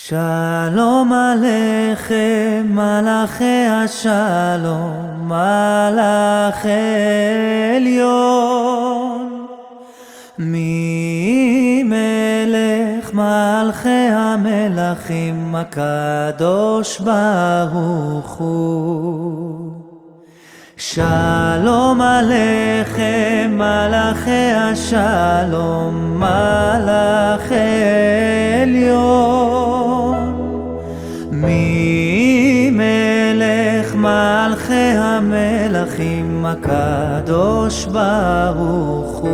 Shalom Aleichem, Malachei HaShalom, Malachei Elyon. Melech Malchei HaMelachim, HaKadosh Baruch Hu. Shalom Aleichem, Malachei HaShalom, Malachei Elyon. Melech Malchei HaMelachim, HaKadosh Baruch Hu.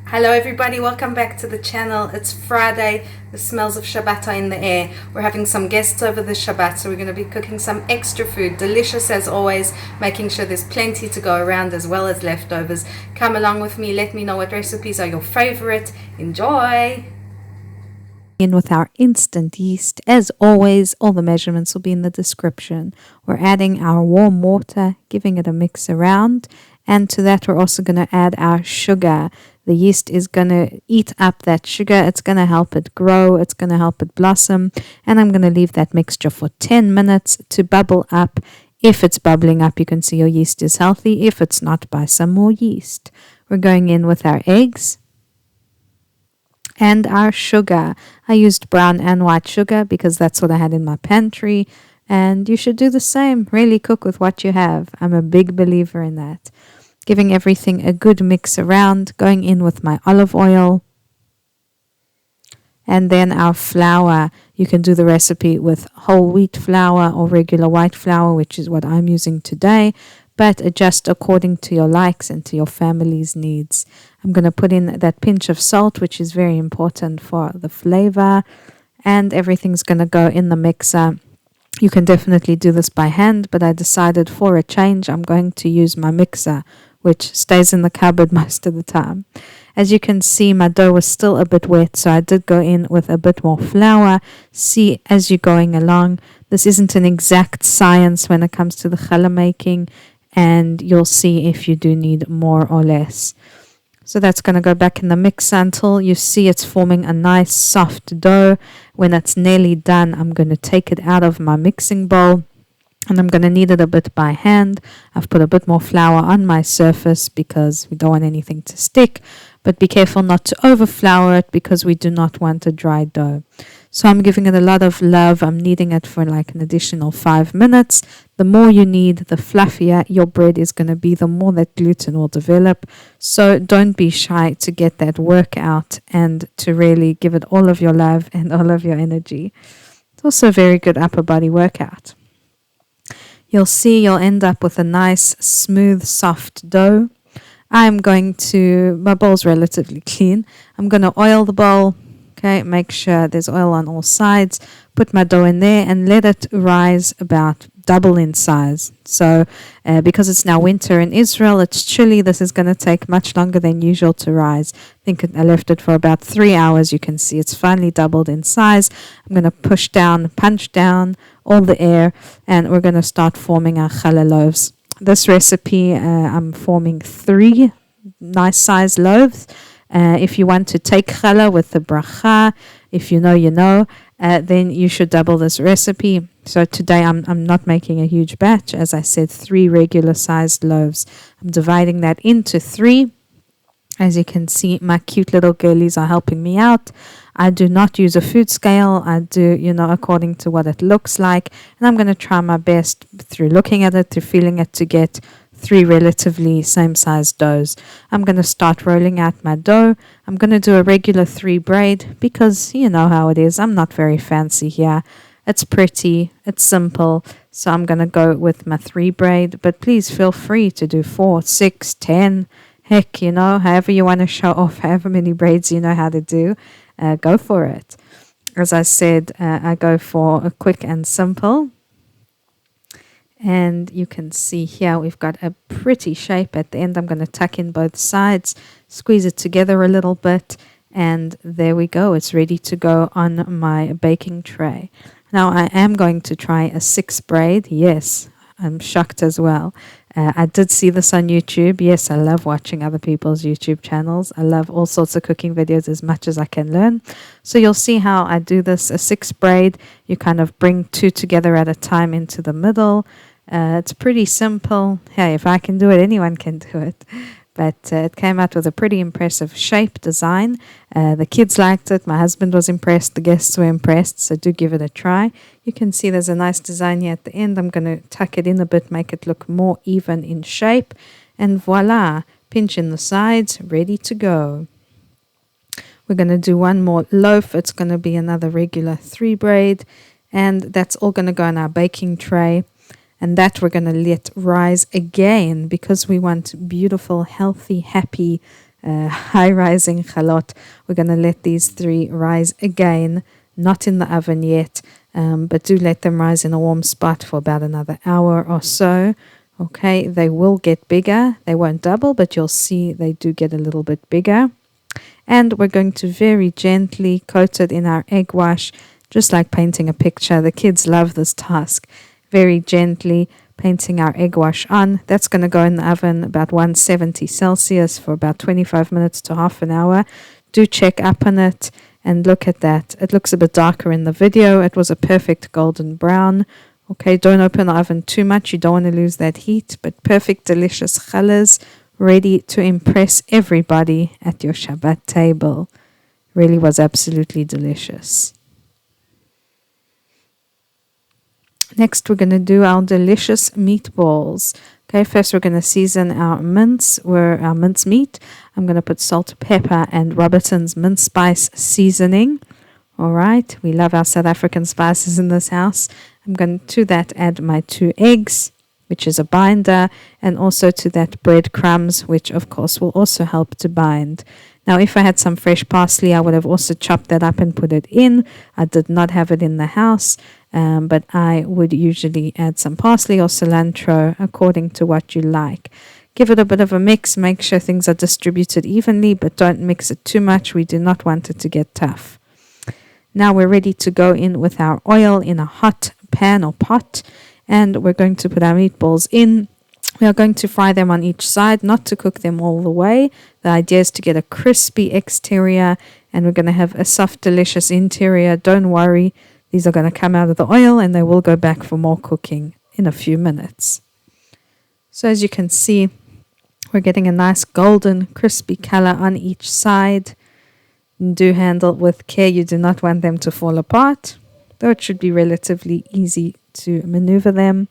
Hello everybody, welcome back to the channel. It's Friday, the smells of Shabbat are in the air. We're having some guests over the Shabbat, so we're going to be cooking some extra food, delicious as always, making sure there's plenty to go around as well as leftovers. Come along with me, let me know what recipes are your favorite. Enjoy! In with our instant yeast. As always, all the measurements will be in the description. We're adding our warm water, giving it a mix around, and to that we're also going to add our sugar. The yeast is going to eat up that sugar. It's going to help it grow. It's going to help it blossom. And I'm going to leave that mixture for 10 minutes to bubble up. If it's bubbling up, you can see your yeast is healthy. If it's not, buy some more yeast. We're going in with our eggs and our sugar. I used brown and white sugar because that's what I had in my pantry. And you should do the same. Really cook with what you have. I'm a big believer in that. Giving everything a good mix around, going in with my olive oil. And then our flour. You can do the recipe with whole wheat flour or regular white flour, which is what I'm using today, but adjust according to your likes and to your family's needs. I'm going to put in that pinch of salt, which is very important for the flavor, and everything's going to go in the mixer. You can definitely do this by hand, but I decided for a change I'm going to use my mixer, which stays in the cupboard most of the time. As you can see, my dough was still a bit wet, so I did go in with a bit more flour. See, as you're going along, this isn't an exact science when it comes to the challah making, and you'll see if you do need more or less. So that's going to go back in the mixer until you see it's forming a nice soft dough. When it's nearly done, I'm going to take it out of my mixing bowl. And I'm going to knead it a bit by hand. I've put a bit more flour on my surface because we don't want anything to stick. But be careful not to overflour it because we do not want a dry dough. So I'm giving it a lot of love. I'm kneading it for like an additional 5 minutes. The more you knead, the fluffier your bread is going to be, the more that gluten will develop. So don't be shy to get that work out and to really give it all of your love and all of your energy. It's also a very good upper body workout. You'll see you'll end up with a nice, smooth, soft dough. My bowl's relatively clean. I'm going to oil the bowl. Okay, make sure there's oil on all sides. Put my dough in there and let it rise about double in size. So because it's now winter in Israel, it's chilly. This is going to take much longer than usual to rise. I think I left it for about 3 hours. You can see it's finally doubled in size. I'm going to punch down all the air, and we're going to start forming our challah loaves. This recipe, I'm forming 3 nice sized loaves. If you want to take challah with the bracha, if you know, you know, then you should double this recipe. So today I'm not making a huge batch. As I said, 3 regular sized loaves. I'm dividing that into 3. As you can see, my cute little girlies are helping me out. I do not use a food scale. I do, according to what it looks like. And I'm going to try my best through looking at it, through feeling it, to get 3 relatively same-sized doughs. I'm going to start rolling out my dough. I'm going to do a regular 3 braid because you know how it is. I'm not very fancy here. It's pretty. It's simple. So I'm going to go with my 3 braid. But please feel free to do 4, 6, 10. Heck, however you want to show off, however many braids you know how to do, go for it. As I said, I go for a quick and simple. And you can see here we've got a pretty shape at the end. I'm going to tuck in both sides, squeeze it together a little bit, and there we go. It's ready to go on my baking tray. Now I am going to try a 6 braid. Yes, I'm shocked as well. I did see this on YouTube. Yes, I love watching other people's YouTube channels. I love all sorts of cooking videos as much as I can learn. So you'll see how I do this. A 6 braid, you kind of bring 2 together at a time into the middle. It's pretty simple. Hey, if I can do it, anyone can do it. But it came out with a pretty impressive shape design. The kids liked it. My husband was impressed. The guests were impressed. So do give it a try. You can see there's a nice design here at the end. I'm going to tuck it in a bit, make it look more even in shape. And voila, pinch in the sides, ready to go. We're going to do one more loaf. It's going to be another regular 3 braid. And that's all going to go in our baking tray. And that we're going to let rise again because we want beautiful, healthy, happy, high-rising chalot. We're going to let these 3 rise again, not in the oven yet, but do let them rise in a warm spot for about another hour or so. Okay, they will get bigger. They won't double, but you'll see they do get a little bit bigger. And we're going to very gently coat it in our egg wash, just like painting a picture. The kids love this task. Very gently painting our egg wash on. That's going to go in the oven about 170 Celsius for about 25 minutes to half an hour. Do check up on it and look at that. It looks a bit darker in the video. It was a perfect golden brown. Okay, don't open the oven too much. You don't want to lose that heat, but perfect, delicious challahs ready to impress everybody at your Shabbat table. Really was absolutely delicious. Next, we're going to do our delicious meatballs. Okay, first we're going to season our mince, our mince meat. I'm going to put salt, pepper, and Robertson's mince spice seasoning. All right, we love our South African spices in this house. I'm going to that add my 2 eggs, which is a binder, and also to that breadcrumbs, which of course will also help to bind. Now, if I had some fresh parsley, I would have also chopped that up and put it in. I did not have it in the house, but I would usually add some parsley or cilantro according to what you like. Give it a bit of a mix. Make sure things are distributed evenly, but don't mix it too much. We do not want it to get tough. Now we're ready to go in with our oil in a hot pan or pot, and we're going to put our meatballs in. We are going to fry them on each side, not to cook them all the way. The idea is to get a crispy exterior, and we're going to have a soft, delicious interior. Don't worry, these are going to come out of the oil and they will go back for more cooking in a few minutes. So as you can see, we're getting a nice golden, crispy color on each side. Do handle it with care. You do not want them to fall apart, though it should be relatively easy to maneuver them.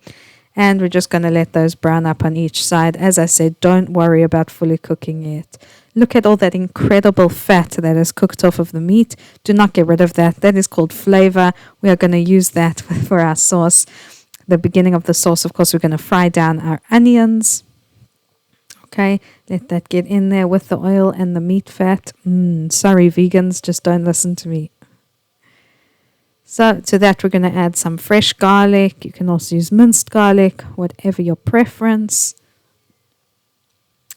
And we're just going to let those brown up on each side. As I said, don't worry about fully cooking it. Look at all that incredible fat that is cooked off of the meat. Do not get rid of that. That is called flavor. We are going to use that for our sauce. The beginning of the sauce, of course, we're going to fry down our onions. Okay, let that get in there with the oil and the meat fat. Sorry, vegans, just don't listen to me. So to that, we're going to add some fresh garlic. You can also use minced garlic, whatever your preference.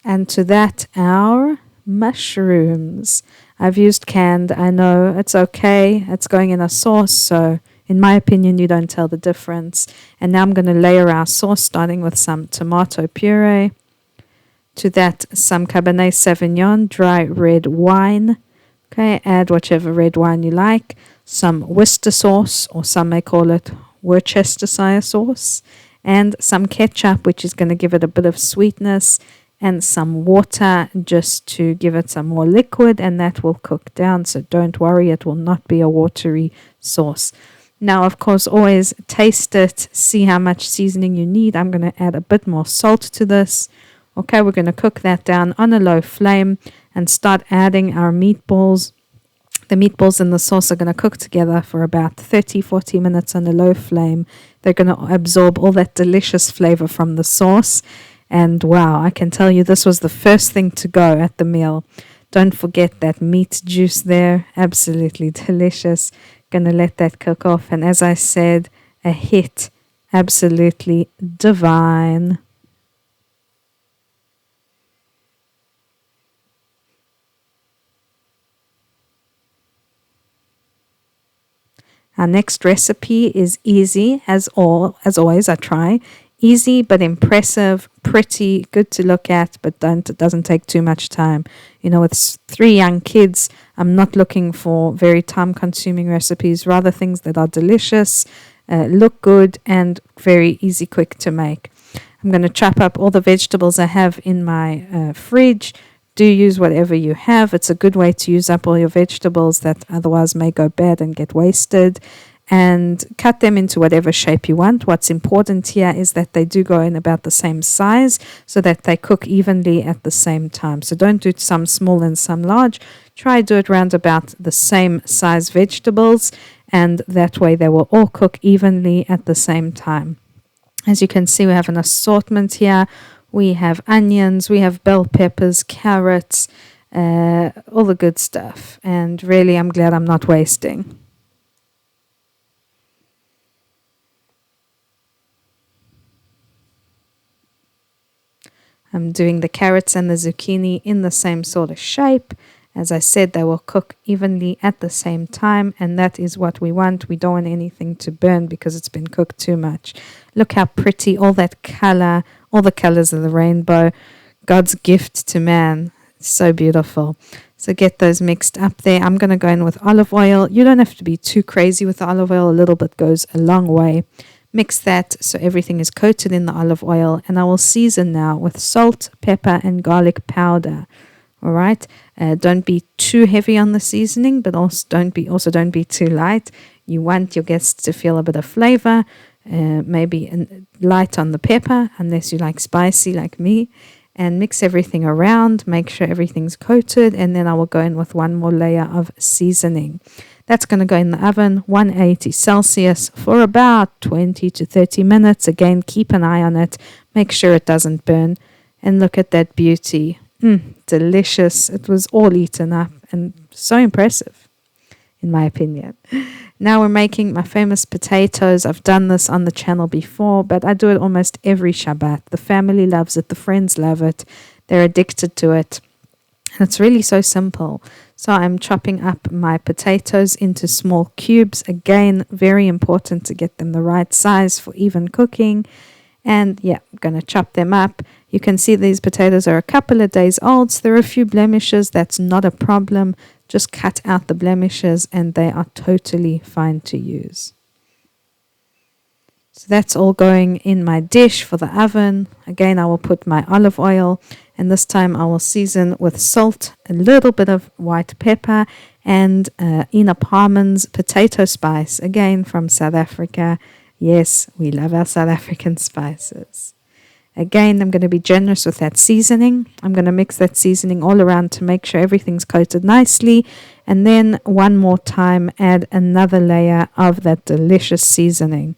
And to that, our mushrooms. I've used canned. I know it's okay. It's going in a sauce, so in my opinion, you don't tell the difference. And now I'm going to layer our sauce, starting with some tomato puree. To that, some Cabernet Sauvignon, dry red wine. Okay, add whichever red wine you like. Some Worcester sauce, or some may call it Worcestershire sauce, and some ketchup, which is going to give it a bit of sweetness, and some water just to give it some more liquid, and that will cook down. So don't worry, it will not be a watery sauce. Now, of course, always taste it, see how much seasoning you need. I'm going to add a bit more salt to this. Okay, we're going to cook that down on a low flame and start adding our meatballs. The meatballs and the sauce are going to cook together for about 30-40 minutes on a low flame. They're going to absorb all that delicious flavor from the sauce. And wow, I can tell you this was the first thing to go at the meal. Don't forget that meat juice there. Absolutely delicious. Going to let that cook off. And as I said, a hit. Absolutely divine. Our next recipe is easy, as always I try. Easy but impressive, pretty, good to look at, but it doesn't take too much time. You know, with 3 young kids, I'm not looking for very time-consuming recipes, rather things that are delicious, look good, and very easy, quick to make. I'm going to chop up all the vegetables I have in my fridge. Do use whatever you have. It's a good way to use up all your vegetables that otherwise may go bad and get wasted. And cut them into whatever shape you want. What's important here is that they do go in about the same size so that they cook evenly at the same time. So don't do some small and some large. Try do it round about the same size vegetables, and that way they will all cook evenly at the same time. As you can see, we have an assortment here. We have onions, we have bell peppers, carrots, all the good stuff. And really, I'm glad I'm not wasting. I'm doing the carrots and the zucchini in the same sort of shape. As I said, they will cook evenly at the same time, and that is what we want. We don't want anything to burn because it's been cooked too much. Look how pretty, all that color, all the colors of the rainbow, God's gift to man. It's so beautiful. So get those mixed up there. I'm going to go in with olive oil. You don't have to be too crazy with the olive oil. A little bit goes a long way. Mix that so everything is coated in the olive oil, and I will season now with salt, pepper, and garlic powder. All right. Don't be too heavy on the seasoning, but also don't be too light. You want your guests to feel a bit of flavor. Maybe light on the pepper, unless you like spicy like me. And mix everything around. Make sure everything's coated, and then I will go in with one more layer of seasoning. That's going to go in the oven, 180 Celsius, for about 20 to 30 minutes. Again, keep an eye on it. Make sure it doesn't burn. And look at that beauty. Delicious. It was all eaten up and so impressive, in my opinion. Now we're making my famous potatoes. I've done this on the channel before, but I do it almost every Shabbat. The family loves it. The friends love it. They're addicted to it. And it's really so simple. So I'm chopping up my potatoes into small cubes. Again, very important to get them the right size for even cooking. And yeah, I'm going to chop them up. You can see these potatoes are a couple of days old. So there are a few blemishes. That's not a problem. Just cut out the blemishes and they are totally fine to use. So that's all going in my dish for the oven. Again, I will put my olive oil, and this time I will season with salt, a little bit of white pepper, and Ina Paarman's potato spice, again from South Africa. Yes, we love our South African spices. Again, I'm going to be generous with that seasoning. I'm going to mix that seasoning all around to make sure everything's coated nicely. And then one more time, add another layer of that delicious seasoning.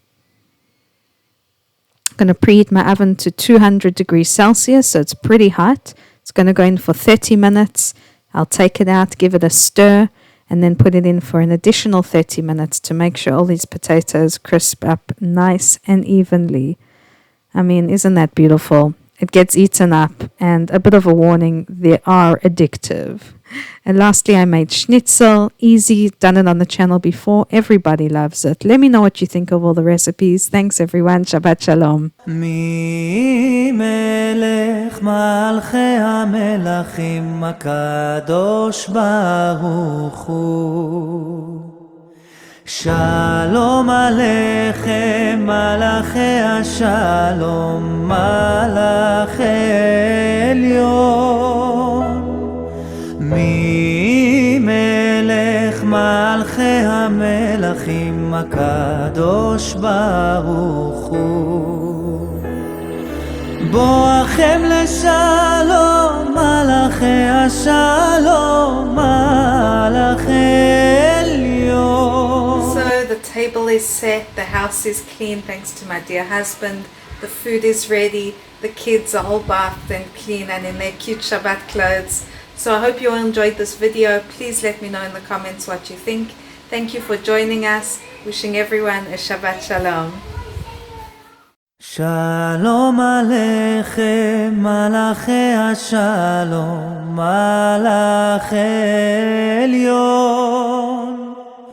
I'm going to preheat my oven to 200 degrees Celsius, so it's pretty hot. It's going to go in for 30 minutes. I'll take it out, give it a stir, and then put it in for an additional 30 minutes to make sure all these potatoes crisp up nice and evenly. I mean, isn't that beautiful? It gets eaten up, and a bit of a warning, they are addictive. And lastly, I made schnitzel, easy, done it on the channel before. Everybody loves it. Let me know what you think of all the recipes. Thanks everyone. Shabbat Shalom. מי מלך מלכי המלכים הקדוש ברוך הוא שלום עליכם מלאכי השלום מלאכי עליון מי מלך מלכי המלכים הקדוש ברוך הוא בואכם לשלום מלאכי השלום מלאכי עליון. So the table is set, the house is clean thanks to my dear husband, the food is ready, the kids are all bathed and clean and in their cute Shabbat clothes. So I hope you all enjoyed this video. Please let me know in the comments what you think. Thank you for joining us. Wishing everyone a Shabbat Shalom. שלום עליכם מלאכי השלום מלאכי עליון